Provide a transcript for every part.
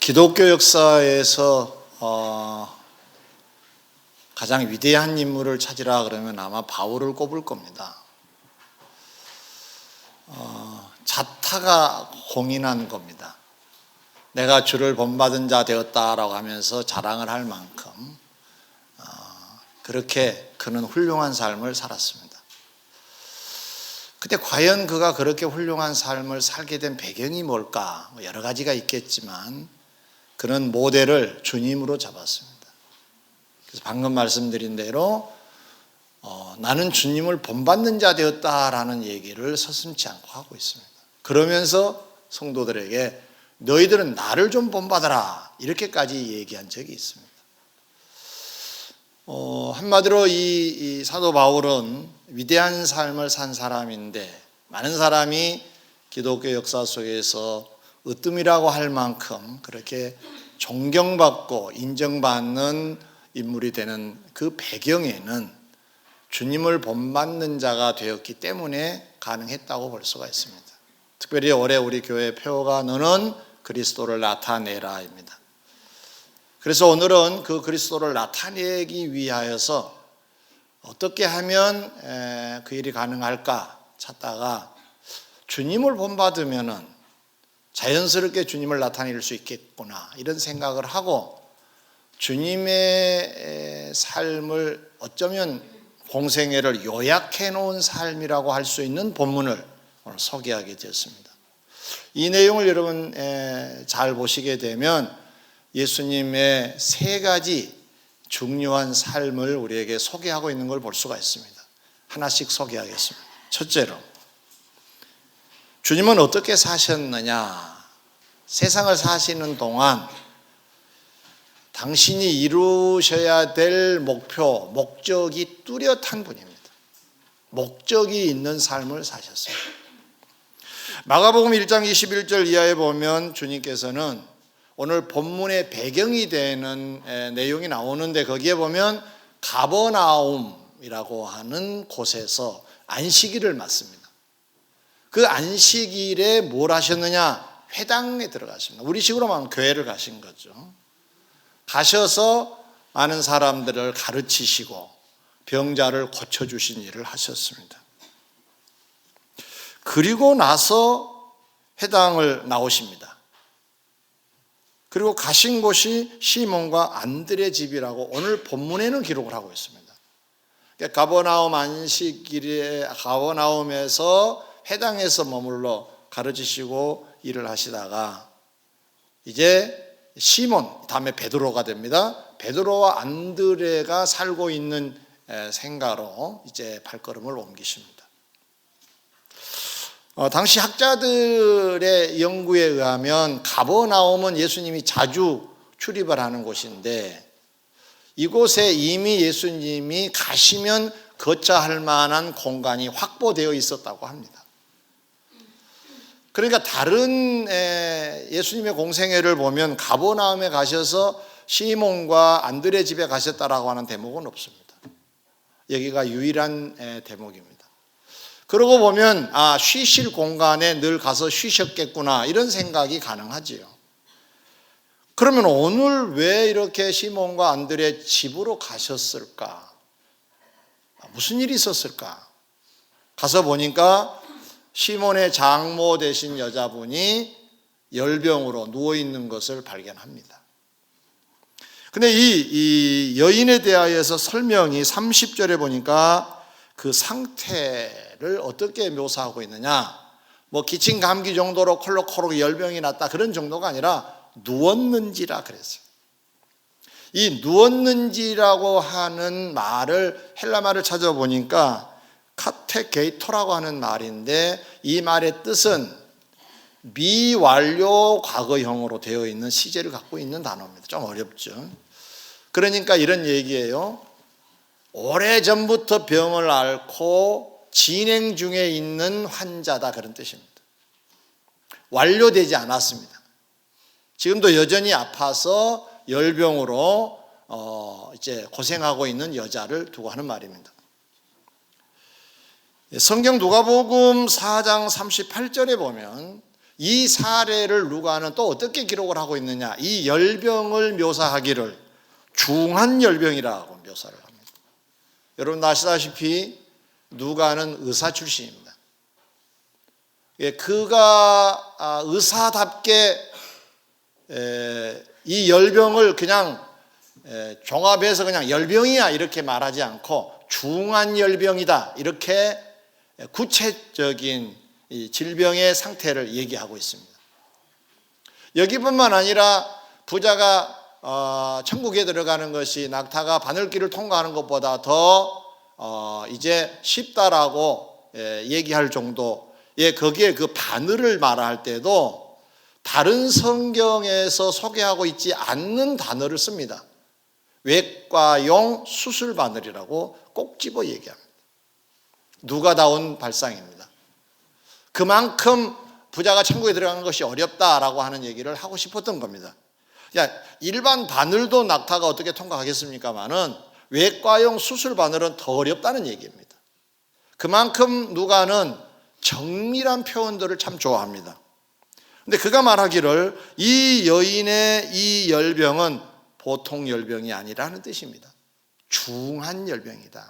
기독교 역사에서 가장 위대한 인물을 찾으라 그러면 아마 바울을 꼽을 겁니다. 자타가 공인한 겁니다. 내가 주를 본받은 자 되었다라고 하면서 자랑을 할 만큼 그렇게 그는 훌륭한 삶을 살았습니다. 근데 과연 그가 그렇게 훌륭한 삶을 살게 된 배경이 뭘까? 여러 가지가 있겠지만 그는 모델을 주님으로 잡았습니다. 그래서 방금 말씀드린 대로 나는 주님을 본받는 자 되었다라는 얘기를 서슴지 않고 하고 있습니다. 그러면서 성도들에게 너희들은 나를 좀 본받아라 이렇게까지 얘기한 적이 있습니다. 한마디로 이 사도 바울은 위대한 삶을 산 사람인데 많은 사람이 기독교 역사 속에서 으뜸이라고 할 만큼 그렇게 존경받고 인정받는 인물이 되는 그 배경에는 주님을 본받는 자가 되었기 때문에 가능했다고 볼 수가 있습니다. 특별히 올해 우리 교회 표어가 너는 그리스도를 나타내라입니다. 그래서 오늘은 그 그리스도를 나타내기 위하여서 어떻게 하면 그 일이 가능할까 찾다가 주님을 본받으면은 자연스럽게 주님을 나타낼 수 있겠구나 이런 생각을 하고 주님의 삶을 어쩌면 공생애를 요약해 놓은 삶이라고 할 수 있는 본문을 오늘 소개하게 되었습니다. 이 내용을 여러분 잘 보시게 되면 예수님의 세 가지 중요한 삶을 우리에게 소개하고 있는 걸 볼 수가 있습니다. 하나씩 소개하겠습니다. 첫째로 주님은 어떻게 사셨느냐? 세상을 사시는 동안 당신이 이루셔야 될 목적이 뚜렷한 분입니다. 목적이 있는 삶을 사셨습니다. 마가복음 1장 21절 이하에 보면 주님께서는 오늘 본문의 배경이 되는 내용이 나오는데 거기에 보면 가버나움이라고 하는 곳에서 안식일을 맞습니다. 그 안식일에 뭘 하셨느냐? 회당에 들어가십니다. 우리식으로 말하면 교회를 가신 거죠. 가셔서 많은 사람들을 가르치시고 병자를 고쳐주신 일을 하셨습니다. 그리고 나서 회당을 나오십니다. 그리고 가신 곳이 시몬과 안드레 집이라고 오늘 본문에는 기록을 하고 있습니다. 가버나움 안식일에 가버나움에서 회당에서 머물러 가르치시고 일을 하시다가 이제 시몬 다음에 베드로가 됩니다. 베드로와 안드레가 살고 있는 생가로 이제 발걸음을 옮기십니다. 당시 학자들의 연구에 의하면 가버나움은 예수님이 자주 출입을 하는 곳인데 이곳에 이미 예수님이 가시면 거처할 만한 공간이 확보되어 있었다고 합니다. 그러니까 다른 예수님의 공생애를 보면 가버나움에 가셔서 시몬과 안드레 집에 가셨다라고 하는 대목은 없습니다. 여기가 유일한 대목입니다. 그러고 보면 쉬실 공간에 늘 가서 쉬셨겠구나 이런 생각이 가능하지요. 그러면 오늘 왜 이렇게 시몬과 안드레 집으로 가셨을까? 무슨 일이 있었을까? 가서 보니까 시몬의 장모 되신 여자분이 열병으로 누워있는 것을 발견합니다. 근데 이 여인에 대하여서 설명이 30절에 보니까 그 상태를 어떻게 묘사하고 있느냐? 기침 감기 정도로 콜록콜록 열병이 났다 그런 정도가 아니라 누웠는지라 그랬어요. 이 누웠는지라고 하는 말을 헬라 말을 찾아보니까 카테게이토라고 하는 말인데 이 말의 뜻은 미완료 과거형으로 되어 있는 시제를 갖고 있는 단어입니다. 좀 어렵죠. 그러니까 이런 얘기예요. 오래전부터 병을 앓고 진행 중에 있는 환자다 그런 뜻입니다. 완료되지 않았습니다. 지금도 여전히 아파서 열병으로 이제 고생하고 있는 여자를 두고 하는 말입니다. 성경 누가복음 4장 38절에 보면 이 사례를 누가는 또 어떻게 기록을 하고 있느냐? 이 열병을 묘사하기를 중한 열병이라고 묘사를 합니다. 여러분 아시다시피 누가는 의사 출신입니다. 그가 의사답게 이 열병을 그냥 종합해서 그냥 열병이야 이렇게 말하지 않고 중한 열병이다 이렇게 구체적인 이 질병의 상태를 얘기하고 있습니다. 여기뿐만 아니라 부자가 천국에 들어가는 것이 낙타가 바늘길을 통과하는 것보다 더 이제 쉽다라고 얘기할 정도의 거기에 그 바늘을 말할 때도 다른 성경에서 소개하고 있지 않는 단어를 씁니다. 외과용 수술 바늘이라고 꼭 집어 얘기합니다. 누가다운 발상입니다. 그만큼 부자가 천국에 들어가는 것이 어렵다라고 하는 얘기를 하고 싶었던 겁니다. 일반 바늘도 낙타가 어떻게 통과하겠습니까마는 외과용 수술 바늘은 더 어렵다는 얘기입니다. 그만큼 누가는 정밀한 표현들을 참 좋아합니다. 근데 그가 말하기를 이 여인의 이 열병은 보통 열병이 아니라는 뜻입니다. 중한 열병이다.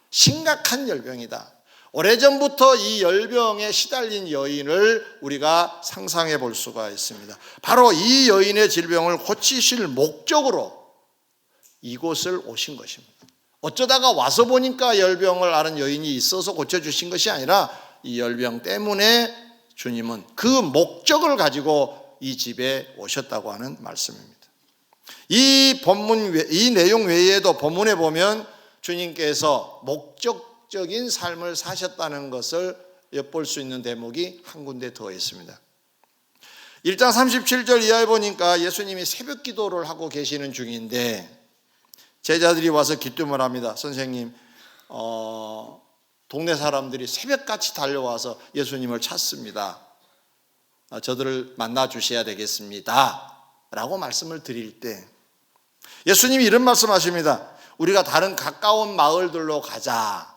심각한 열병이다. 오래전부터 이 열병에 시달린 여인을 우리가 상상해 볼 수가 있습니다. 바로 이 여인의 질병을 고치실 목적으로 이곳을 오신 것입니다. 어쩌다가 와서 보니까 열병을 앓은 여인이 있어서 고쳐주신 것이 아니라 이 열병 때문에 주님은 그 목적을 가지고 이 집에 오셨다고 하는 말씀입니다. 이 내용 외에도 본문에 보면 주님께서 목적적인 삶을 사셨다는 것을 엿볼 수 있는 대목이 한 군데 더 있습니다. 1장 37절 이하에 보니까 예수님이 새벽 기도를 하고 계시는 중인데 제자들이 와서 기뜸을 합니다. 선생님, 동네 사람들이 새벽같이 달려와서 예수님을 찾습니다. 저들을 만나 주셔야 되겠습니다. 라고 말씀을 드릴 때 예수님이 이런 말씀하십니다. 우리가 다른 가까운 마을들로 가자.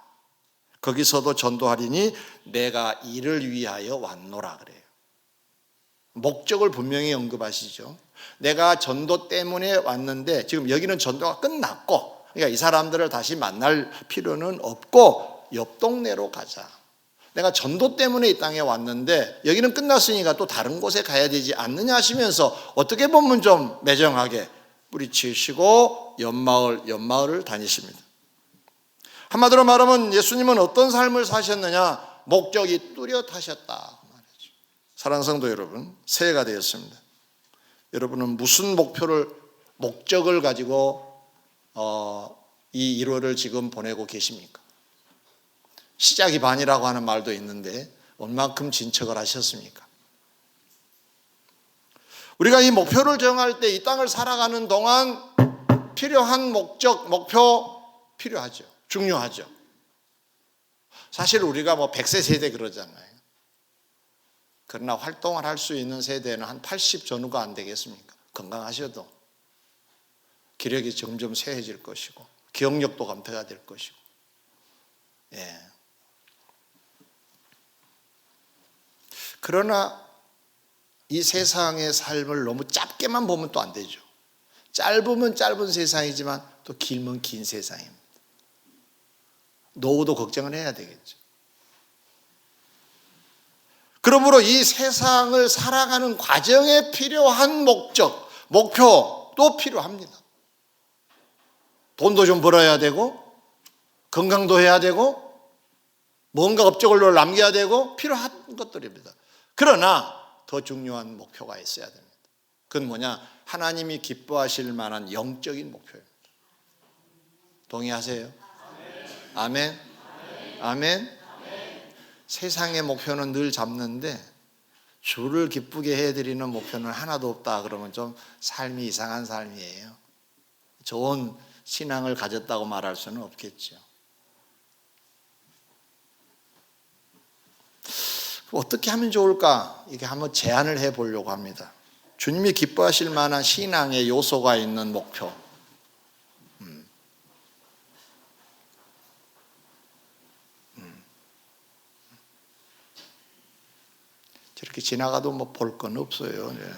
거기서도 전도하리니 내가 이를 위하여 왔노라 그래요. 목적을 분명히 언급하시죠. 내가 전도 때문에 왔는데 지금 여기는 전도가 끝났고 그러니까 이 사람들을 다시 만날 필요는 없고 옆 동네로 가자. 내가 전도 때문에 이 땅에 왔는데 여기는 끝났으니까 또 다른 곳에 가야 되지 않느냐 하시면서 어떻게 보면 좀 매정하게 뿌리치시고 옆마을을 다니십니다. 한마디로 말하면 예수님은 어떤 삶을 사셨느냐? 목적이 뚜렷하셨다 말이죠. 사랑하는 성도 여러분, 새해가 되었습니다. 여러분은 무슨 목적을 가지고 이 1월을 지금 보내고 계십니까? 시작이 반이라고 하는 말도 있는데 얼만큼 진척을 하셨습니까? 우리가 이 목표를 정할 때 이 땅을 살아가는 동안 필요한 목표 필요하죠. 중요하죠. 사실 우리가 100세 세대 그러잖아요. 그러나 활동을 할 수 있는 세대는 한 80 전후가 안 되겠습니까? 건강하셔도 기력이 점점 쇠해질 것이고 기억력도 감퇴가 될 것이고 그러나 이 세상의 삶을 너무 짧게만 보면 또 안 되죠. 짧으면 짧은 세상이지만 또 길면 긴 세상입니다. 노후도 걱정을 해야 되겠죠. 그러므로 이 세상을 살아가는 과정에 필요한 목표도 필요합니다. 돈도 좀 벌어야 되고 건강도 해야 되고 뭔가 업적을 남겨야 되고 필요한 것들입니다. 그러나 더 중요한 목표가 있어야 됩니다. 그건 뭐냐? 하나님이 기뻐하실 만한 영적인 목표입니다. 동의하세요? 아멘. 아멘. 세상의 목표는 늘 잡는데 주를 기쁘게 해드리는 목표는 하나도 없다 그러면 좀 삶이 이상한 삶이에요. 좋은 신앙을 가졌다고 말할 수는 없겠죠. 어떻게 하면 좋을까? 이게 한번 제안을 해보려고 합니다. 주님이 기뻐하실 만한 신앙의 요소가 있는 목표. 저렇게 지나가도 뭐 볼 건 없어요. 네.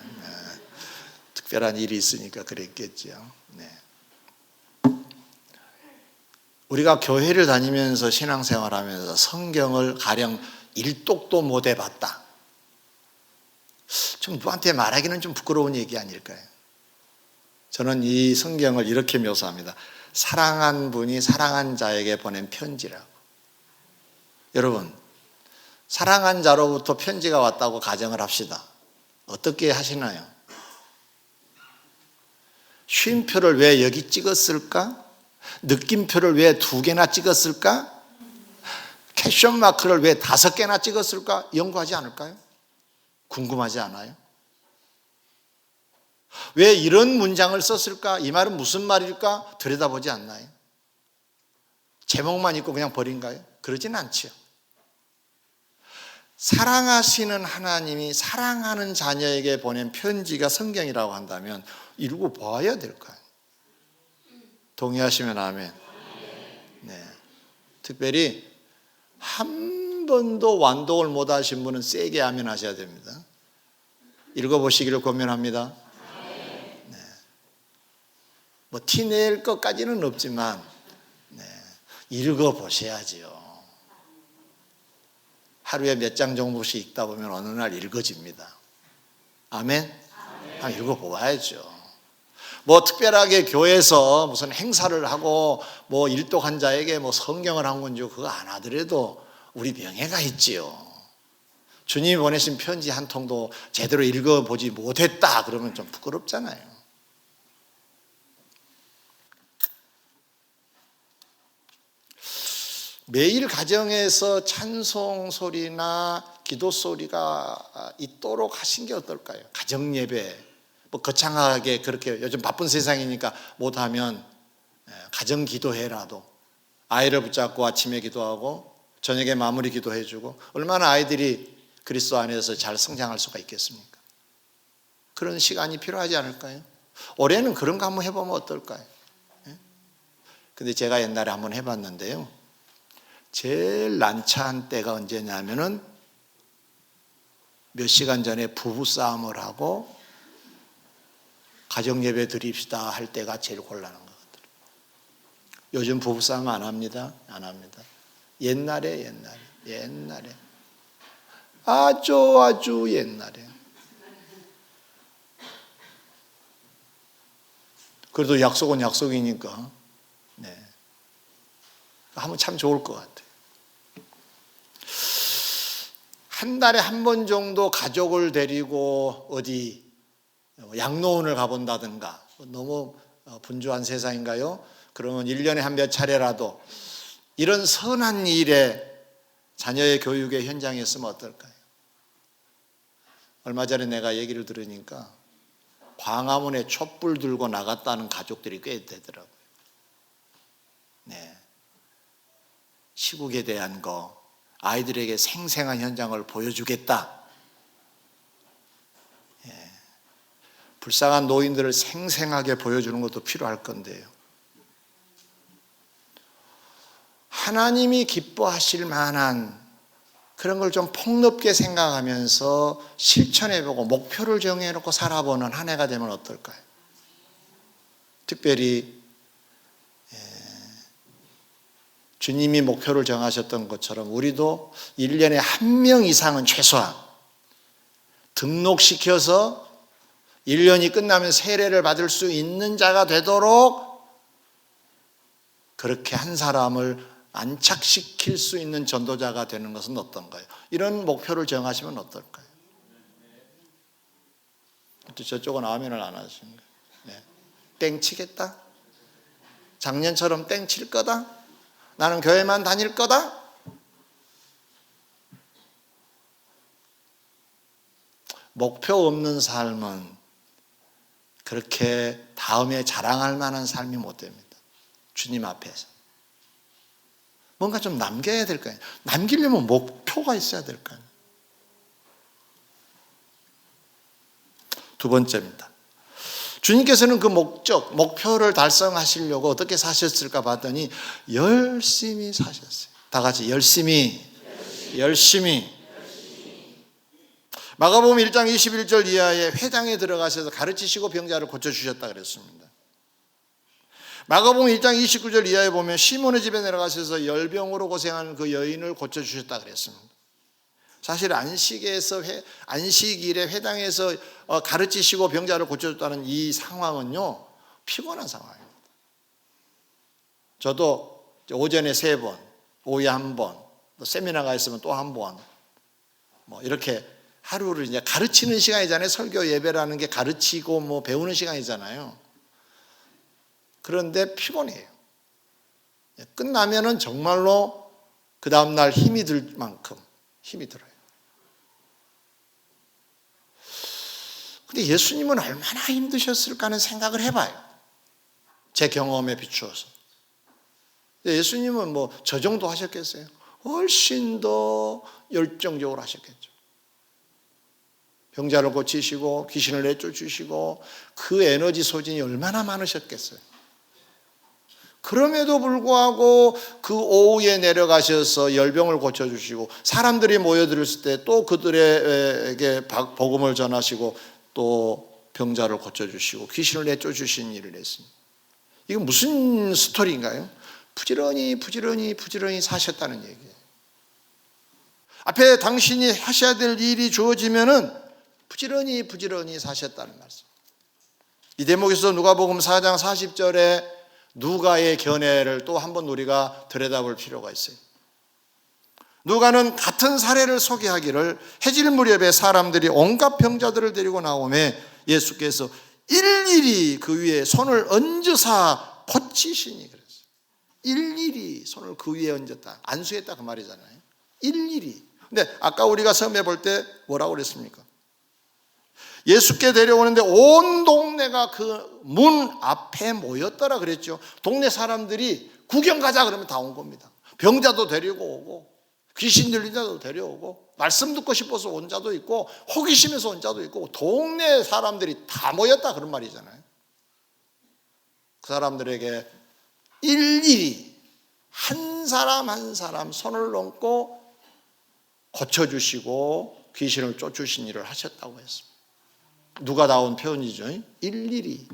특별한 일이 있으니까 그랬겠죠. 네. 우리가 교회를 다니면서 신앙생활하면서 성경을 가령 일독도 못 해봤다. 좀 누구한테 말하기는 좀 부끄러운 얘기 아닐까요? 저는 이 성경을 이렇게 묘사합니다. 사랑한 분이 사랑한 자에게 보낸 편지라고. 여러분, 사랑한 자로부터 편지가 왔다고 가정을 합시다. 어떻게 하시나요? 쉼표를 왜 여기 찍었을까? 느낌표를 왜 2개나 찍었을까? 캐션 마크를 왜 5개나 찍었을까? 연구하지 않을까요? 궁금하지 않아요? 왜 이런 문장을 썼을까? 이 말은 무슨 말일까? 들여다보지 않나요? 제목만 읽고 그냥 버린가요? 그러진 않지요. 사랑하시는 하나님이 사랑하는 자녀에게 보낸 편지가 성경이라고 한다면 읽어봐야 될까요? 동의하시면 아멘. 네. 특별히 한 번도 완독을 못 하신 분은 세게 아멘 하셔야 됩니다. 읽어보시기를 권면합니다. 네. 뭐 티 낼 것까지는 없지만 네. 읽어보셔야지요. 하루에 몇 장 정도씩 읽다 보면 어느 날 읽어집니다. 아멘? 한번 읽어보아야죠. 뭐 특별하게 교회에서 무슨 행사를 하고 뭐 일독한 자에게 뭐 성경을 한 건지 그거 안 하더라도 우리 명예가 있지요. 주님이 보내신 편지 한 통도 제대로 읽어보지 못했다 그러면 좀 부끄럽잖아요. 매일 가정에서 찬송 소리나 기도 소리가 있도록 하신 게 어떨까요? 가정 예배 뭐 거창하게 그렇게 요즘 바쁜 세상이니까 못하면 가정 기도회라도 아이를 붙잡고 아침에 기도하고 저녁에 마무리 기도해주고 얼마나 아이들이 그리스도 안에서 잘 성장할 수가 있겠습니까? 그런 시간이 필요하지 않을까요? 올해는 그런 거 한번 해보면 어떨까요? 근데 제가 옛날에 한번 해봤는데요. 제일 난처한 때가 언제냐면은 몇 시간 전에 부부싸움을 하고 가정예배 드립시다 할 때가 제일 곤란한 것 같아요. 요즘 부부싸움 안 합니다. 안 합니다. 옛날에 아주 옛날에 그래도 약속은 약속이니까 네. 하면 참 좋을 것 같아요. 한 달에 한 번 정도 가족을 데리고 어디 양로원을 가본다든가 너무 분주한 세상인가요? 그러면 1년에 한 몇 차례라도 이런 선한 일에 자녀의 교육의 현장에 있으면 어떨까요? 얼마 전에 내가 얘기를 들으니까 광화문에 촛불 들고 나갔다는 가족들이 꽤 되더라고요. 네. 시국에 대한 거 아이들에게 생생한 현장을 보여주겠다. 예. 불쌍한 노인들을 생생하게 보여주는 것도 필요할 건데요. 하나님이 기뻐하실 만한 그런 걸 좀 폭넓게 생각하면서 실천해보고 목표를 정해놓고 살아보는 한 해가 되면 어떨까요? 특별히 주님이 목표를 정하셨던 것처럼 우리도 1년에 1명 이상은 최소한 등록시켜서 1년이 끝나면 세례를 받을 수 있는 자가 되도록 그렇게 한 사람을 안착시킬 수 있는 전도자가 되는 것은 어떤가요? 이런 목표를 정하시면 어떨까요? 또 저쪽은 아멘을 안 하시는 거예요. 네. 땡 치겠다? 작년처럼 땡 칠 거다? 나는 교회만 다닐 거다? 목표 없는 삶은 그렇게 다음에 자랑할 만한 삶이 못 됩니다. 주님 앞에서. 뭔가 좀 남겨야 될 거 아니에요. 남기려면 목표가 있어야 될 거 아니에요. 두 번째입니다. 주님께서는 그 목표를 달성하시려고 어떻게 사셨을까 봤더니 열심히 사셨어요. 다 같이 열심히. 마가복음 1장 21절 이하에 회당에 들어가셔서 가르치시고 병자를 고쳐주셨다 그랬습니다. 마가복음 1장 29절 이하에 보면 시몬의 집에 내려가셔서 열병으로 고생하는 그 여인을 고쳐주셨다 그랬습니다. 사실 안식일에 회당에서 가르치시고 병자를 고쳐줬다는 이 상황은요, 피곤한 상황입니다. 저도 오전에 3번, 오후에 1번, 또 세미나가 있으면 또 1번, 이렇게 하루를 이제 가르치는 시간이잖아요. 설교 예배라는 게 가르치고 배우는 시간이잖아요. 그런데 피곤해요. 끝나면은 정말로 그 다음날 힘이 들 만큼 힘이 들어요. 근데 예수님은 얼마나 힘드셨을까 하는 생각을 해봐요. 제 경험에 비추어서. 예수님은 저 정도 하셨겠어요? 훨씬 더 열정적으로 하셨겠죠. 병자를 고치시고 귀신을 내쫓으시고 그 에너지 소진이 얼마나 많으셨겠어요. 그럼에도 불구하고 그 오후에 내려가셔서 열병을 고쳐주시고 사람들이 모여들었을 때 또 그들에게 복음을 전하시고 또 병자를 고쳐주시고 귀신을 내쫓으신 일을 했습니다. 이건 무슨 스토리인가요? 부지런히 사셨다는 얘기예요. 앞에 당신이 하셔야 될 일이 주어지면은 부지런히 사셨다는 말씀. 이 대목에서 누가복음 4장 40절에 누가의 견해를 또 한번 우리가 들여다볼 필요가 있어요. 누가는 같은 사례를 소개하기를 해질 무렵에 사람들이 온갖 병자들을 데리고 나오매 예수께서 일일이 그 위에 손을 얹으사 고치시니 그랬어요. 일일이 손을 그 위에 얹었다. 안수했다 그 말이잖아요. 일일이. 근데 아까 우리가 처음에 볼 때 뭐라고 그랬습니까? 예수께 데려오는데 온 동네가 그 문 앞에 모였더라 그랬죠. 동네 사람들이 구경 가자 그러면 다 온 겁니다. 병자도 데리고 오고 귀신 들린 자도 데려오고 말씀 듣고 싶어서 온 자도 있고 호기심에서 온 자도 있고 동네 사람들이 다 모였다 그런 말이잖아요. 그 사람들에게 일일이 한 사람 한 사람 손을 얹고 고쳐주시고 귀신을 쫓으신 일을 하셨다고 했습니다. 누가 나온 표현이죠? 일일이.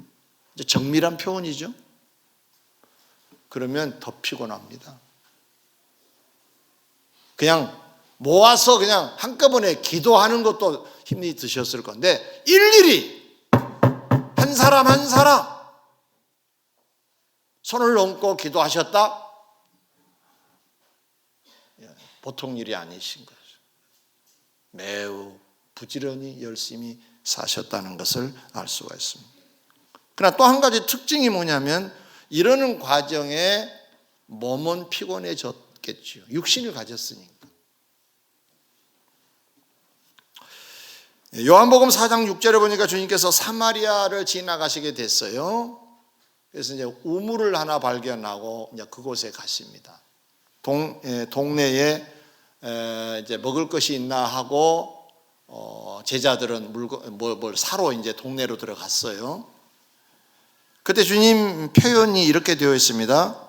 정밀한 표현이죠. 그러면 더 피곤합니다. 그냥 모아서 그냥 한꺼번에 기도하는 것도 힘이 드셨을 건데 일일이 한 사람 한 사람 손을 얹고 기도하셨다? 보통 일이 아니신 거죠. 매우 부지런히 열심히 사셨다는 것을 알 수가 있습니다. 그러나 또 한 가지 특징이 뭐냐면 이러는 과정에 몸은 피곤해졌겠죠. 육신을 가졌으니까. 요한복음 4장 6절에 보니까 주님께서 사마리아를 지나가시게 됐어요. 그래서 이제 우물을 하나 발견하고 이제 그곳에 가십니다. 동네에 이제 먹을 것이 있나 하고 제자들은 뭘 사러 이제 동네로 들어갔어요. 그때 주님 표현이 이렇게 되어 있습니다.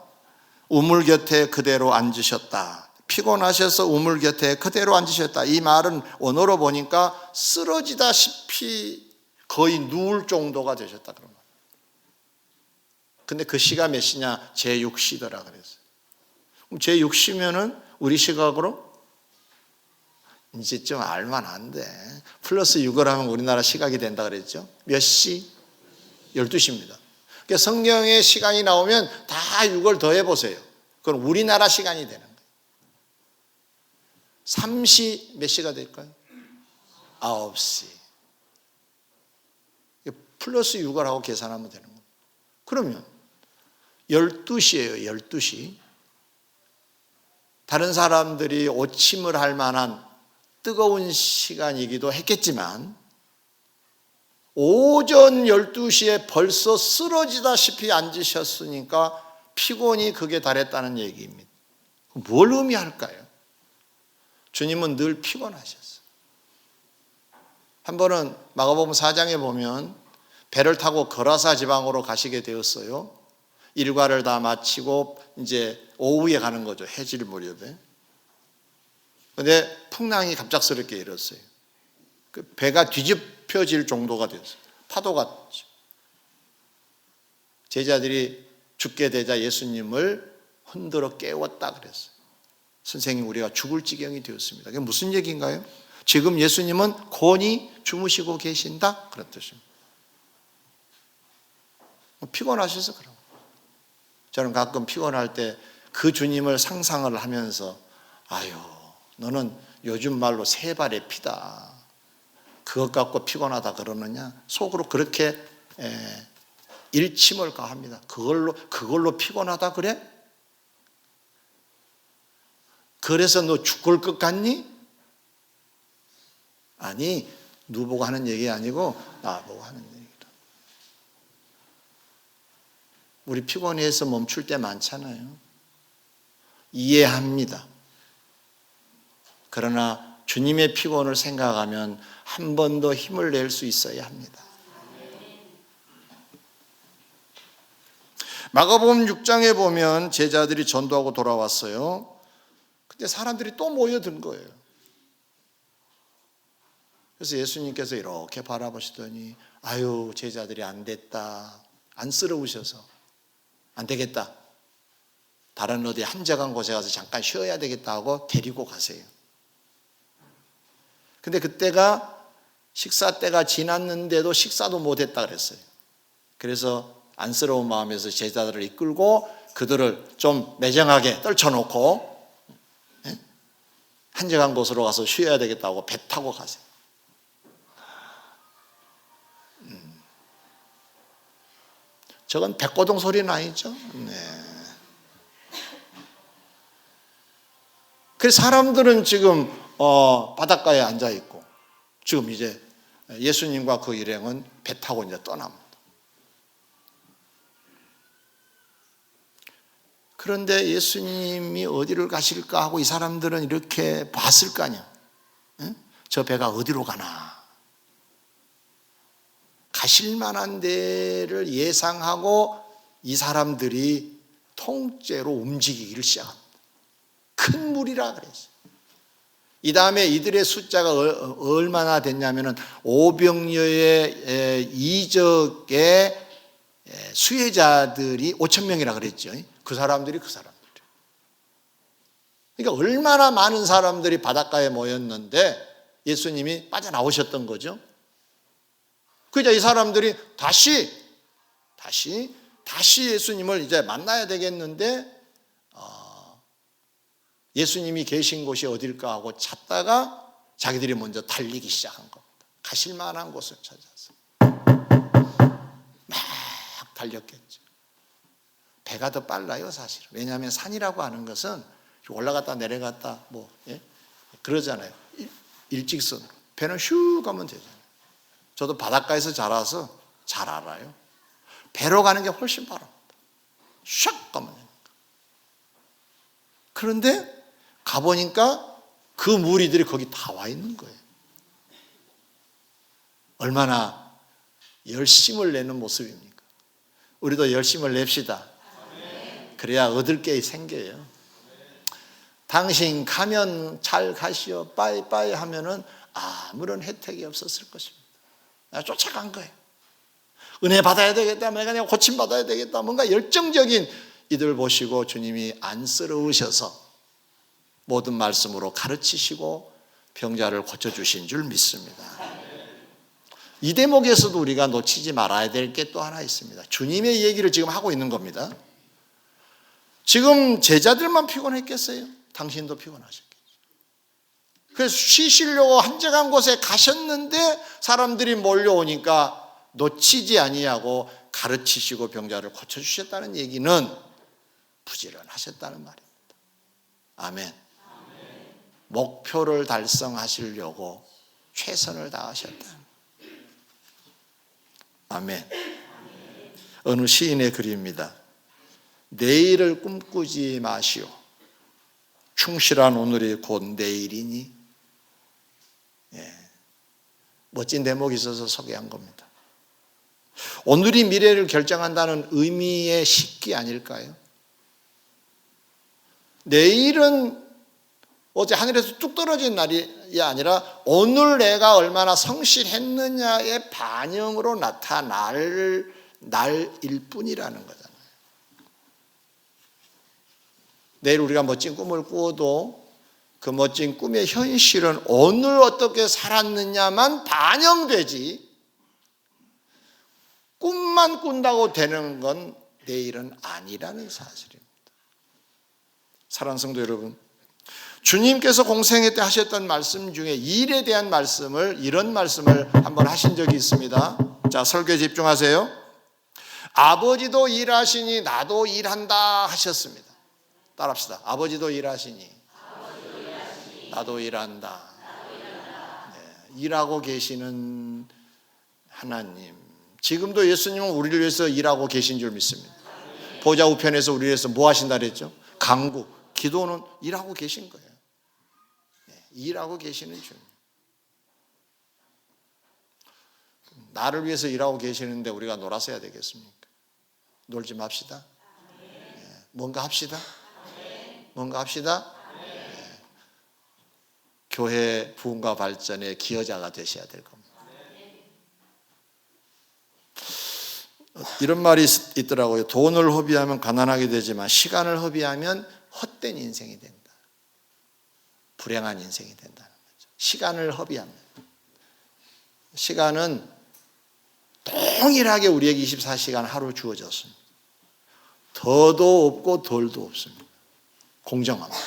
우물 곁에 그대로 앉으셨다. 피곤하셔서 우물 곁에 그대로 앉으셨다. 이 말은 언어로 보니까 쓰러지다시피 거의 누울 정도가 되셨다 그런 말. 근데 그 시가 몇 시냐? 제6시더라 그랬어요. 그럼 제6시면은 우리 시각으로 이제 좀 알만한데 플러스 6을 하면 우리나라 시각이 된다 그랬죠. 몇 시? 12시입니다. 그러니까 성경에 시간이 나오면 다 6을 더해 보세요. 그건 우리나라 시간이 되는 거예요. 3시 몇 시가 될까요? 9시. 플러스 6을 하고 계산하면 되는 거예요. 그러면 12시예요. 12시. 다른 사람들이 오침을 할 만한 뜨거운 시간이기도 했겠지만 오전 12시에 벌써 쓰러지다시피 앉으셨으니까 피곤이 극에 달했다는 얘기입니다. 뭘 의미할까요? 주님은 늘 피곤하셨어요. 한 번은 마가복음 4장에 보면 배를 타고 거라사 지방으로 가시게 되었어요. 일과를 다 마치고 이제 오후에 가는 거죠. 해질 무렵에. 그런데 풍랑이 갑작스럽게 일었어요. 그 배가 뒤집혀질 정도가 됐어요. 파도가. 제자들이 죽게 되자 예수님을 흔들어 깨웠다 그랬어요. 선생님, 우리가 죽을 지경이 되었습니다. 그게 무슨 얘기인가요? 지금 예수님은 곤히 주무시고 계신다 그런 뜻입니다. 피곤하셔서 그런 거예요. 저는 가끔 피곤할 때 그 주님을 상상을 하면서 아유, 너는 요즘 말로 세 발의 피다. 그것 갖고 피곤하다 그러느냐? 속으로 그렇게 일침을 가합니다. 그걸로 피곤하다 그래? 그래서 너 죽을 것 같니? 아니, 누구보고 하는 얘기 아니고 나보고 하는 얘기다. 우리 피곤해서 멈출 때 많잖아요. 이해합니다. 그러나 주님의 피곤을 생각하면 한 번 더 힘을 낼 수 있어야 합니다. 마가복음 6장에 보면 제자들이 전도하고 돌아왔어요. 근데 사람들이 또 모여든 거예요. 그래서 예수님께서 이렇게 바라보시더니 아유, 제자들이 안 됐다. 안쓰러우셔서 안 되겠다. 다른 어디 한적한 곳에 가서 잠깐 쉬어야 되겠다 하고 데리고 가세요. 근데 그때가 식사 때가 지났는데도 식사도 못했다 그랬어요. 그래서 안쓰러운 마음에서 제자들을 이끌고 그들을 좀 매정하게 떨쳐놓고 한적한 곳으로 가서 쉬어야 되겠다고 배 타고 가세요. 저건 백고동 소리는 아니죠? 네. 그래서 사람들은 지금 바닷가에 앉아 있고 지금 이제 예수님과 그 일행은 배 타고 이제 떠납니다. 그런데 예수님이 어디를 가실까 하고 이 사람들은 이렇게 봤을 거 아니야. 저 배가 어디로 가나. 가실 만한 데를 예상하고 이 사람들이 통째로 움직이기를 시작합니다. 큰 물이라 그랬어요. 이 다음에 이들의 숫자가 얼마나 됐냐면은 오병이어의 이적의 수혜자들이 5,000명이라 그랬죠. 그 사람들이. 그러니까 얼마나 많은 사람들이 바닷가에 모였는데 예수님이 빠져나오셨던 거죠. 그러자 이 사람들이 다시 예수님을 이제 만나야 되겠는데 예수님이 계신 곳이 어딜까 하고 찾다가 자기들이 먼저 달리기 시작한 겁니다. 가실 만한 곳을 찾아서 막 달렸겠죠. 배가 더 빨라요, 사실은. 왜냐하면 산이라고 하는 것은 올라갔다 내려갔다 그러잖아요. 일직선으로. 배는 슉 가면 되잖아요. 저도 바닷가에서 자라서 잘 알아요. 배로 가는 게 훨씬 빠릅니다. 샥 가면 됩니다. 그런데 가보니까 그 무리들이 거기 다 와 있는 거예요. 얼마나 열심을 내는 모습입니까? 우리도 열심을 냅시다. 그래야 얻을 게 생겨요. 당신 가면 잘 가시오 빠이빠이 하면은 아무런 혜택이 없었을 것입니다. 쫓아간 거예요. 은혜 받아야 되겠다, 내가 고침 받아야 되겠다, 뭔가 열정적인 이들 보시고 주님이 안쓰러우셔서 모든 말씀으로 가르치시고 병자를 고쳐주신 줄 믿습니다. 이 대목에서도 우리가 놓치지 말아야 될 게 또 하나 있습니다. 주님의 얘기를 지금 하고 있는 겁니다. 지금 제자들만 피곤했겠어요? 당신도 피곤하셨겠죠. 그래서 쉬시려고 한적한 곳에 가셨는데 사람들이 몰려오니까 놓치지 아니하고 가르치시고 병자를 고쳐주셨다는 얘기는 부지런하셨다는 말입니다. 아멘. 목표를 달성하시려고 최선을 다하셨다. 아멘. 어느 시인의 글입니다. 내일을 꿈꾸지 마시오. 충실한 오늘이 곧 내일이니. 멋진 대목이 있어서 소개한 겁니다. 오늘이 미래를 결정한다는 의미의 식기 아닐까요? 내일은 어제 하늘에서 뚝 떨어진 날이 아니라 오늘 내가 얼마나 성실했느냐의 반영으로 나타날 날일 뿐이라는 거잖아요. 내일 우리가 멋진 꿈을 꾸어도 그 멋진 꿈의 현실은 오늘 어떻게 살았느냐만 반영되지, 꿈만 꾼다고 되는 건 내일은 아니라는 사실입니다. 사랑하는 성도 여러분, 주님께서 공생애 때 하셨던 말씀 중에 일에 대한 말씀을, 이런 말씀을 한번 하신 적이 있습니다. 자, 설교에 집중하세요. 아버지도 일하시니 나도 일한다 하셨습니다. 따라합시다. 아버지도 일하시니 나도 일한다. 네, 일하고 계시는 하나님, 지금도 예수님은 우리를 위해서 일하고 계신 줄 믿습니다. 보좌 우편에서 우리를 위해서 뭐 하신다 그랬죠? 간구, 기도는 일하고 계신 거예요. 네, 일하고 계시는 줄. 나를 위해서 일하고 계시는데 우리가 놀아서 해야 되겠습니까? 놀지 맙시다. 네, 뭔가 합시다. 뭔가 합시다. 네, 교회 부흥과 발전의 기여자가 되셔야 될 겁니다. 이런 말이 있더라고요. 돈을 허비하면 가난하게 되지만 시간을 허비하면 헛된 인생이 된다. 불행한 인생이 된다는 거죠. 시간을 허비하면. 시간은 동일하게 우리에게 24시간 하루 주어졌습니다. 더도 없고 덜도 없습니다. 공정합니다.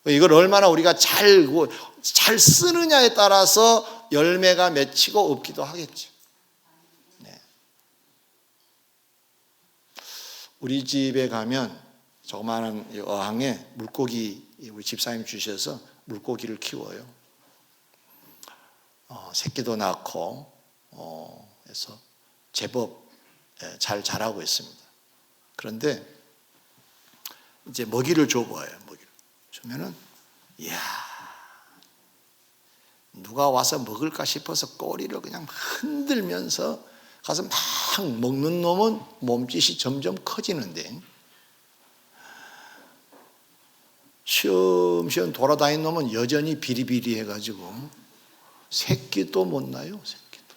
이걸 얼마나 우리가 잘 쓰느냐에 따라서 열매가 맺히고 없기도 하겠죠. 네. 우리 집에 가면 조그마한 어항에 물고기, 우리 집사님 주셔서 물고기를 키워요. 새끼도 낳고 해서 제법 잘 자라고 있습니다. 그런데 이제 먹이를 줘봐요. 먹이를 주면은, 이야, 누가 와서 먹을까 싶어서 꼬리를 그냥 흔들면서 가서 막 먹는 놈은 몸짓이 점점 커지는데, 쉬엄쉬엄 돌아다니는 놈은 여전히 비리비리해가지고 새끼도 못 나요. 새끼도.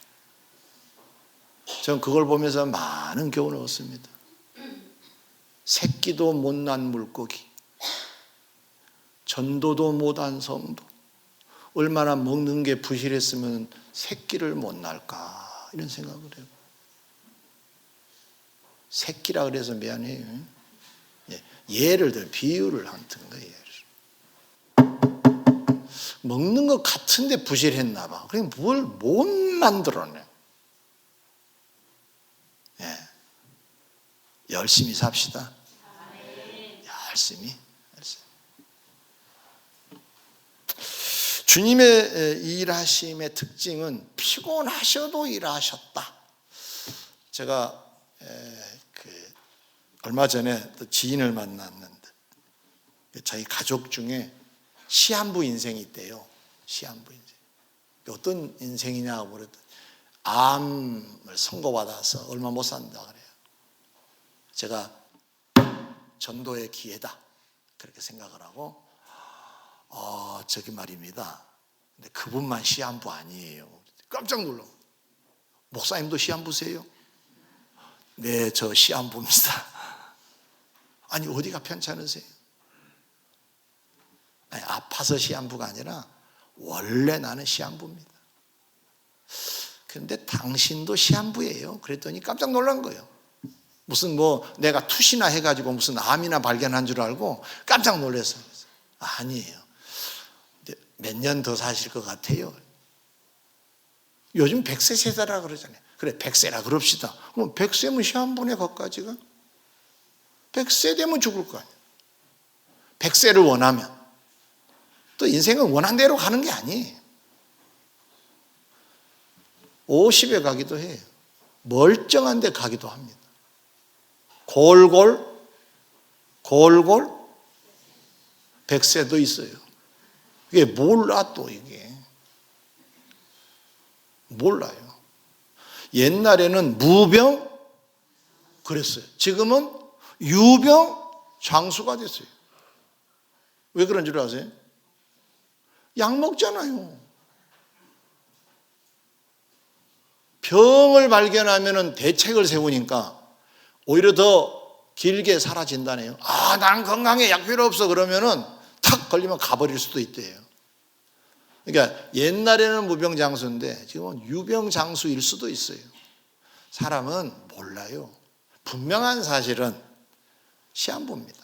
저는 그걸 보면서 많은 교훈을 얻습니다. 새끼도 못 난 물고기, 전도도 못한 성도, 얼마나 먹는 게 부실했으면 새끼를 못 날까, 이런 생각을 해요. 새끼라 그래서 미안해요. 예를 들어 비유를 한 든가. 먹는 것 같은데 부실했나 봐. 그럼 뭘 못 만들어내. 열심히 삽시다. 열심히. 주님의 일하심의 특징은 피곤하셔도 일하셨다. 제가 얼마 전에 또 지인을 만났는데, 자기 가족 중에 시한부 인생이 있대요. 시한부 인생. 어떤 인생이냐고 그랬더니 암을 선고받아서 얼마 못 산다 그래요. 제가 전도의 기회다 그렇게 생각을 하고, 저기 말입니다. 근데 그분만 시한부 아니에요. 깜짝 놀라고. 목사님도 시한부세요? 네, 저 시한부입니다. 아니, 어디가 편찮으세요? 아니, 아파서 시한부가 아니라 원래 나는 시한부입니다. 그런데 당신도 시한부예요. 그랬더니 깜짝 놀란 거예요. 무슨 내가 투시나 해가지고 무슨 암이나 발견한 줄 알고 깜짝 놀랐어요. 아니에요. 몇 년 더 사실 것 같아요. 요즘 100세 세대라 그러잖아요. 그래, 100세라 그럽시다. 그럼 100세면 시한부네, 거기까지가. 100세 되면 죽을 거 아니에요. 100세를 원하면. 또 인생은 원한 대로 가는 게 아니에요. 50에 가기도 해요. 멀쩡한 데 가기도 합니다. 골골 100세도 있어요. 이게 몰라, 또 이게. 몰라요. 옛날에는 무병 그랬어요. 지금은 유병 장수가 됐어요. 왜 그런 줄 아세요? 약 먹잖아요. 병을 발견하면 대책을 세우니까 오히려 더 길게 사라진다네요. 아, 난 건강해, 약 필요 없어 그러면은 탁 걸리면 가버릴 수도 있대요. 그러니까 옛날에는 무병장수인데 지금은 유병장수일 수도 있어요. 사람은 몰라요. 분명한 사실은 시한부입니다.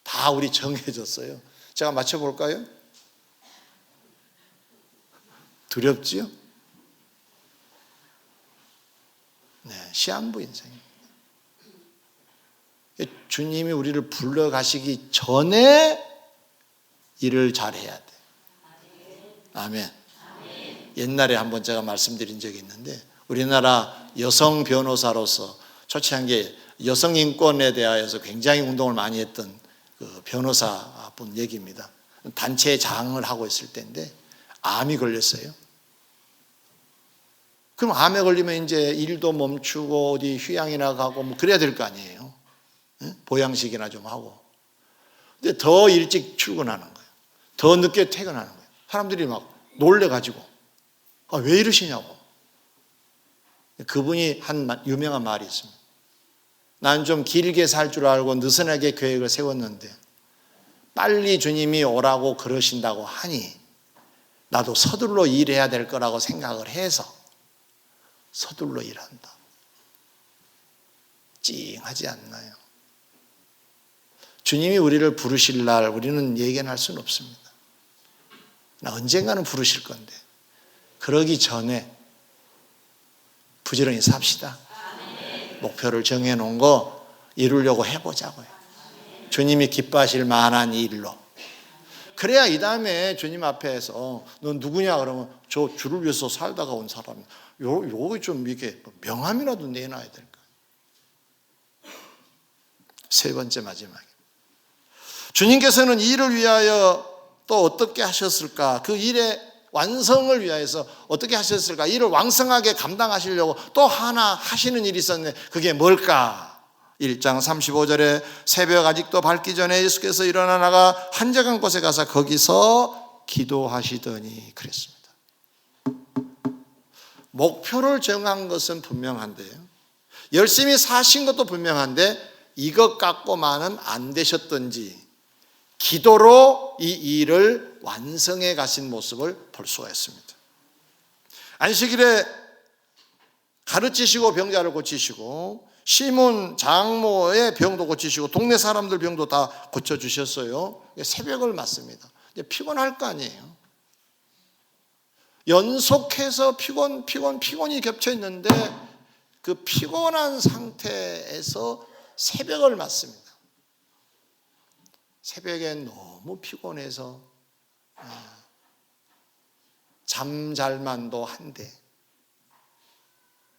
다 우리 정해졌어요. 제가 맞춰볼까요? 두렵지요? 네, 시한부 인생입니다. 주님이 우리를 불러가시기 전에 일을 잘해야 돼. 아멘. 옛날에 한번 제가 말씀드린 적이 있는데 우리나라 여성 변호사로서 초치한 게 여성 인권에 대하여서 굉장히 운동을 많이 했던 그 변호사분 얘기입니다. 단체 장을 하고 있을 때인데 암이 걸렸어요. 그럼 암에 걸리면 이제 일도 멈추고 어디 휴양이나 가고 뭐 그래야 될 거 아니에요. 보양식이나 좀 하고. 근데 더 일찍 출근하는 거예요. 더 늦게 퇴근하는 거예요. 사람들이 막 놀래가지고 아, 왜 이러시냐고. 그분이 한 유명한 말이 있습니다. 난 좀 길게 살 줄 알고 느슨하게 계획을 세웠는데 빨리 주님이 오라고 그러신다고 하니 나도 서둘러 일해야 될 거라고 생각을 해서 서둘러 일한다. 찡하지 않나요? 주님이 우리를 부르실 날 우리는 예견할 수는 없습니다. 언젠가는 부르실 건데 그러기 전에 부지런히 삽시다. 목표를 정해놓은 거 이루려고 해보자고요. 주님이 기뻐하실 만한 일로. 그래야 이 다음에 주님 앞에서 넌 누구냐 그러면 저 주를 위해서 살다가 온 사람. 요거 좀 이게 명함이라도 내놔야 될까. 세 번째 마지막에 주님께서는 이 일을 위하여 또 어떻게 하셨을까? 그 일의 완성을 위하여서 어떻게 하셨을까? 이를 왕성하게 감당하시려고 또 하나 하시는 일이 있었는데 그게 뭘까? 1장 35절에 새벽 아직도 밝기 전에 예수께서 일어나 나가 한적한 곳에 가서 거기서 기도하시더니 그랬습니다. 목표를 정한 것은 분명한데요. 열심히 사신 것도 분명한데 이것 갖고만은 안 되셨던지 기도로 이 일을 완성해 가신 모습을 볼 수가 있습니다. 안식일에 가르치시고 병자를 고치시고 시몬 장모의 병도 고치시고 동네 사람들 병도 다 고쳐주셨어요. 새벽을 맞습니다. 피곤할 거 아니에요. 연속해서 피곤이 겹쳐 있는데 그 피곤한 상태에서 새벽을 맞습니다. 새벽에 너무 피곤해서 잠잘만도 한데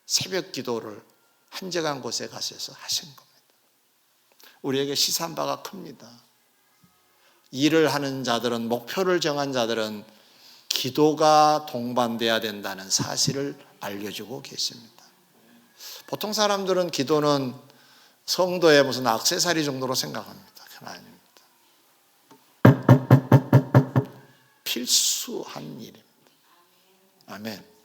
새벽 기도를 한적한 곳에 가셔서 하신 겁니다. 우리에게 시사한 바가 큽니다. 일을 하는 자들은, 목표를 정한 자들은 기도가 동반돼야 된다는 사실을 알려주고 계십니다. 보통 사람들은 기도는 성도의 무슨 액세서리 정도로 생각합니다. 그건 아닙니다. 필수한 일입니다. 아멘.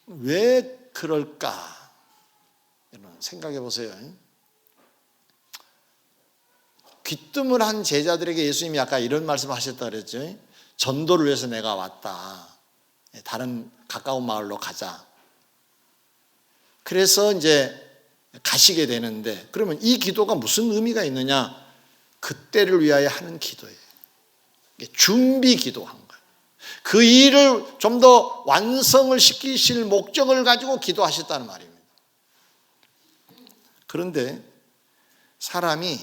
왜 그럴까? 여러분 생각해 보세요. 귀뜸을 한 제자들에게 예수님이 아까 이런 말씀 하셨다 그랬죠. 전도를 위해서 내가 왔다. 다른 가까운 마을로 가자. 그래서 이제 가시게 되는데 그러면 이 기도가 무슨 의미가 있느냐? 그때를 위하여 하는 기도예요. 준비 기도한 거예요. 그 일을 좀 더 완성을 시키실 목적을 가지고 기도하셨다는 말입니다. 그런데 사람이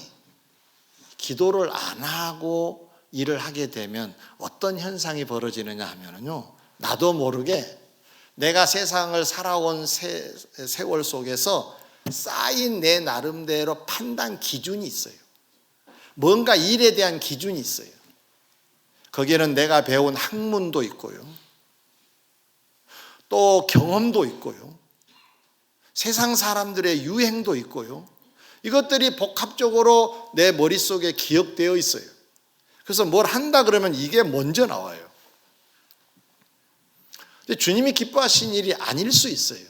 기도를 안 하고 일을 하게 되면 어떤 현상이 벌어지느냐 하면요, 나도 모르게 내가 세상을 살아온 세월 속에서 쌓인 내 나름대로 판단 기준이 있어요. 뭔가 일에 대한 기준이 있어요. 거기에는 내가 배운 학문도 있고요, 또 경험도 있고요, 세상 사람들의 유행도 있고요, 이것들이 복합적으로 내 머릿속에 기억되어 있어요. 그래서 뭘 한다 그러면 이게 먼저 나와요. 근데 주님이 기뻐하신 일이 아닐 수 있어요.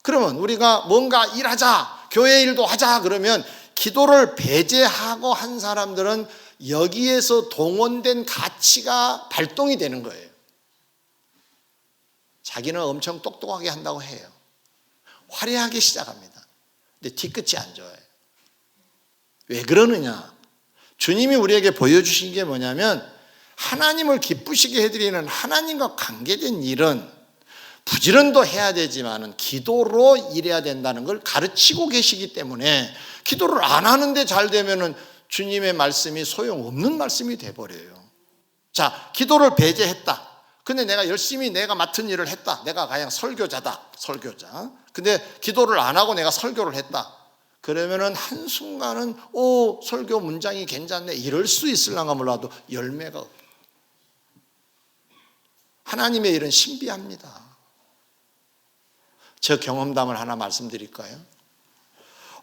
그러면 우리가 뭔가 일하자, 교회 일도 하자 그러면 기도를 배제하고 한 사람들은 여기에서 동원된 가치가 발동이 되는 거예요. 자기는 엄청 똑똑하게 한다고 해요. 화려하게 시작합니다. 근데 뒤끝이 안 좋아요. 왜 그러느냐? 주님이 우리에게 보여주신 게 뭐냐면 하나님을 기쁘시게 해드리는 하나님과 관계된 일은 부지런도 해야 되지만 기도로 일해야 된다는 걸 가르치고 계시기 때문에 기도를 안 하는데 잘 되면 주님의 말씀이 소용없는 말씀이 돼버려요. 자, 기도를 배제했다. 근데 내가 열심히 내가 맡은 일을 했다. 내가 그냥 설교자다. 설교자. 근데 기도를 안 하고 내가 설교를 했다. 그러면은 한순간은 설교 문장이 괜찮네. 이럴 수 있을랑가 몰라도 열매가 없다. 하나님의 일은 신비합니다. 저 경험담을 하나 말씀드릴까요?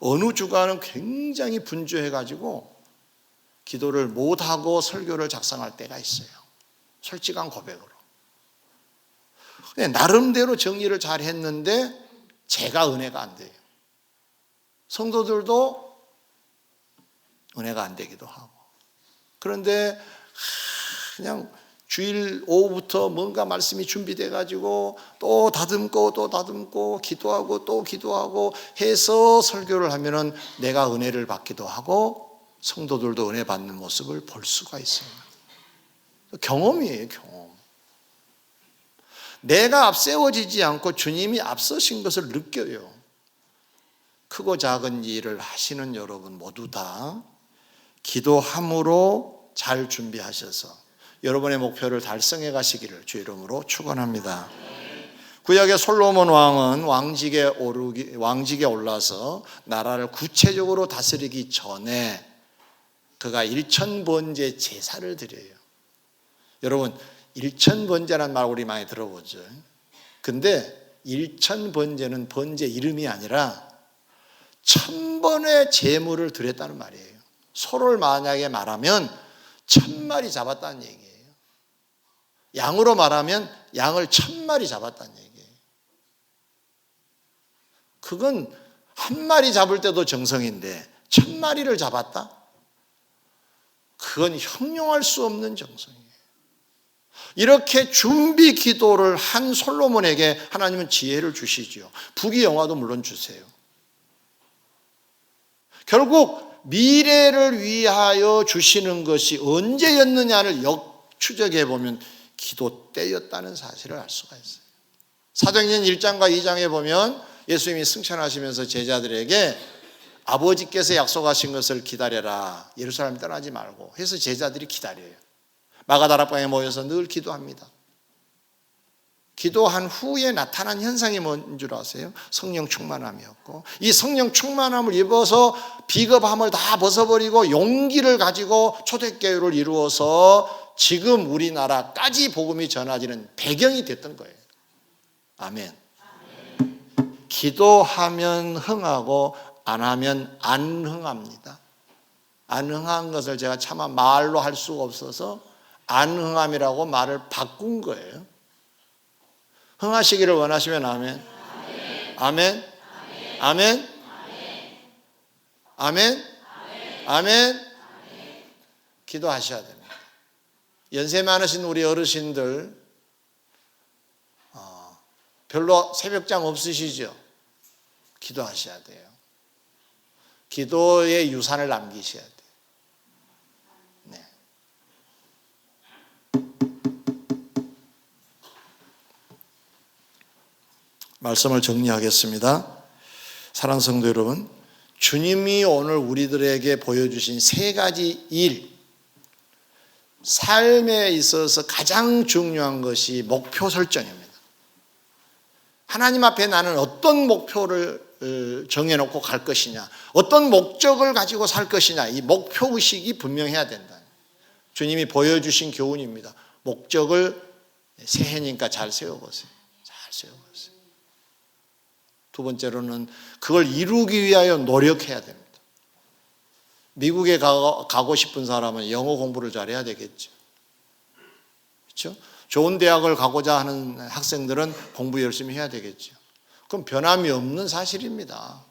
어느 주간은 굉장히 분주해가지고 기도를 못하고 설교를 작성할 때가 있어요. 솔직한 고백으로. 나름대로 정리를 잘 했는데 제가 은혜가 안 돼요. 성도들도 은혜가 안 되기도 하고. 그런데 그냥 주일 오후부터 뭔가 말씀이 준비돼 가지고 또 다듬고 기도하고 또 기도하고 해서 설교를 하면은 내가 은혜를 받기도 하고 성도들도 은혜 받는 모습을 볼 수가 있어요. 경험이에요, 경험. 내가 앞세워지지 않고 주님이 앞서신 것을 느껴요. 크고 작은 일을 하시는 여러분 모두 다 기도함으로 잘 준비하셔서 여러분의 목표를 달성해 가시기를 주 이름으로 축원합니다. 구약의 솔로몬 왕은 왕직에 올라서 나라를 구체적으로 다스리기 전에 그가 일천번제 제사를 드려요. 여러분, 일천번제라는 말 우리 많이 들어보죠. 근데 일천번제는 번제 이름이 아니라 1000번의 제물을 드렸다는 말이에요. 소를 만약에 말하면 1000마리 잡았다는 얘기예요. 양으로 말하면 양을 1000마리 잡았다는 얘기예요. 그건 한 마리 잡을 때도 정성인데 1000마리를 잡았다? 그건 형용할 수 없는 정성이에요. 이렇게 준비 기도를 한 솔로몬에게 하나님은 지혜를 주시죠. 부귀영화도 물론 주세요. 결국 미래를 위하여 주시는 것이 언제였느냐를 역추적해 보면 기도 때였다는 사실을 알 수가 있어요. 사도행전 1장과 2장에 보면 예수님이 승천하시면서 제자들에게 아버지께서 약속하신 것을 기다려라. 예루살렘 떠나지 말고 해서 제자들이 기다려요. 마가다락방에 모여서 늘 기도합니다. 기도한 후에 나타난 현상이 뭔 줄 아세요? 성령 충만함이었고, 이 성령 충만함을 입어서 비겁함을 다 벗어버리고 용기를 가지고 초대교회를 이루어서 지금 우리나라까지 복음이 전해지는 배경이 됐던 거예요. 아멘. 기도하면 흥하고 안 하면 안 흥합니다. 안 흥한 것을 제가 차마 말로 할 수가 없어서 안 흥함이라고 말을 바꾼 거예요. 흥하시기를 원하시면 아멘. 아멘. 아멘. 아멘. 아멘. 기도하셔야 됩니다. 연세 많으신 우리 어르신들 별로 새벽장 없으시죠? 기도하셔야 돼요. 기도의 유산을 남기셔야 돼요. 네. 말씀을 정리하겠습니다. 사랑하는 성도 여러분, 주님이 오늘 우리들에게 보여주신 세 가지 일, 삶에 있어서 가장 중요한 것이 목표 설정입니다. 하나님 앞에 나는 어떤 목표를 정해놓고 갈 것이냐, 어떤 목적을 가지고 살 것이냐, 이 목표의식이 분명해야 된다. 주님이 보여주신 교훈입니다. 목적을 새해니까 잘 세워보세요. 잘 세워보세요. 두 번째로는 그걸 이루기 위하여 노력해야 됩니다. 미국에 가고 싶은 사람은 영어 공부를 잘해야 되겠죠. 그렇죠? 좋은 대학을 가고자 하는 학생들은 공부 열심히 해야 되겠죠. 그럼 변함이 없는 사실입니다.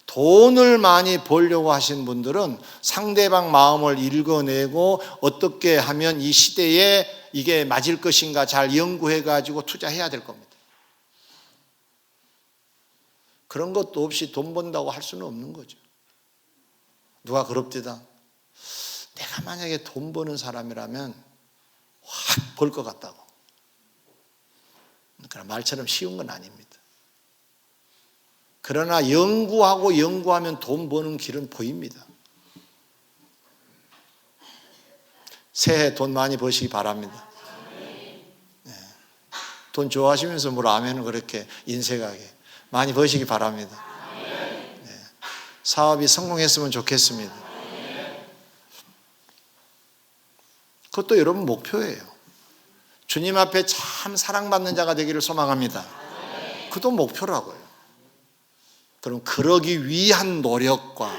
돈을 많이 벌려고 하신 분들은 상대방 마음을 읽어내고 어떻게 하면 이 시대에 이게 맞을 것인가 잘 연구해 가지고 투자해야 될 겁니다. 그런 것도 없이 돈 번다고 할 수는 없는 거죠. 누가 그럽디다. 내가 만약에 돈 버는 사람이라면 확 벌 것 같다고. 그러나 말처럼 쉬운 건 아닙니다. 그러나 연구하면 돈 버는 길은 보입니다. 새해 돈 많이 버시기 바랍니다. 네. 돈 좋아하시면서 뭘 아멘은 그렇게 인색하게 많이 버시기 바랍니다. 네. 사업이 성공했으면 좋겠습니다. 그것도 여러분 목표예요. 주님 앞에 참 사랑받는 자가 되기를 소망합니다. 그것도 목표라고요. 그럼 그러기 위한 노력과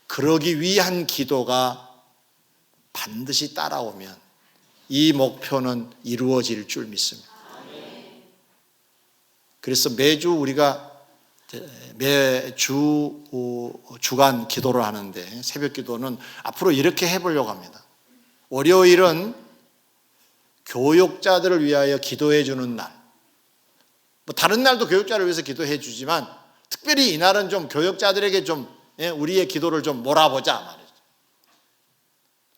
그러기 위한 기도가 반드시 따라오면 이 목표는 이루어질 줄 믿습니다. 그래서 매주 우리가 매주 주간 기도를 하는데 새벽 기도는 앞으로 이렇게 해보려고 합니다. 월요일은 교육자들을 위하여 기도해 주는 날. 뭐 다른 날도 교육자를 위해서 기도해 주지만 특별히 이날은 좀 교육자들에게 좀 우리의 기도를 좀 몰아보자 말이죠.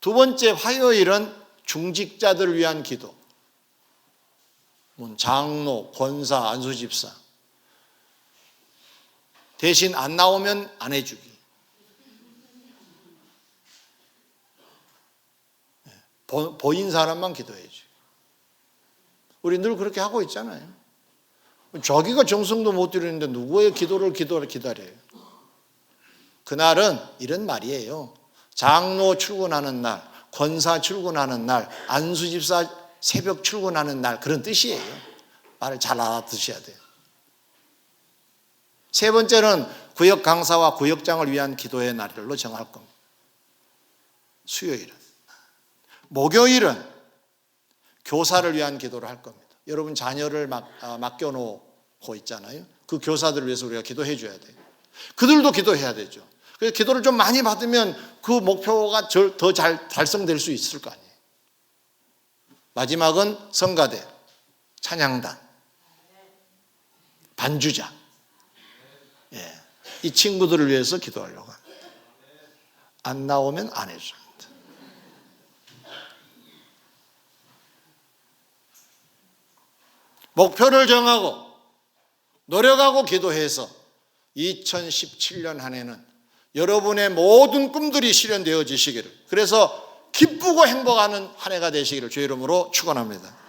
두 번째 화요일은 중직자들을 위한 기도. 장로, 권사, 안수집사. 대신 안 나오면 안 해주기. 보인 사람만 기도해주기. 우리 늘 그렇게 하고 있잖아요. 자기가 정성도 못 들이는데 누구의 기도를 기다려요? 그날은 이런 말이에요. 장로 출근하는 날, 권사 출근하는 날, 안수집사 새벽 출근하는 날 그런 뜻이에요. 말을 잘 알아두셔야 돼요. 세 번째는 구역 강사와 구역장을 위한 기도의 날로 정할 겁니다. 수요일은. 목요일은 교사를 위한 기도를 할 겁니다. 여러분 자녀를 맡겨놓고 있잖아요. 그 교사들을 위해서 우리가 기도해 줘야 돼요. 그들도 기도해야 되죠. 그래서 기도를 좀 많이 받으면 그 목표가 더 잘 달성될 수 있을 거 아니에요. 마지막은 성가대, 찬양단, 반주자. 이 친구들을 위해서 기도하려고 합니다. 안 나오면 안 해줍니다. 목표를 정하고 노력하고 기도해서 2017년 한 해는 여러분의 모든 꿈들이 실현되어지시기를, 그래서 기쁘고 행복하는 한 해가 되시기를 주의 이름으로 축원합니다.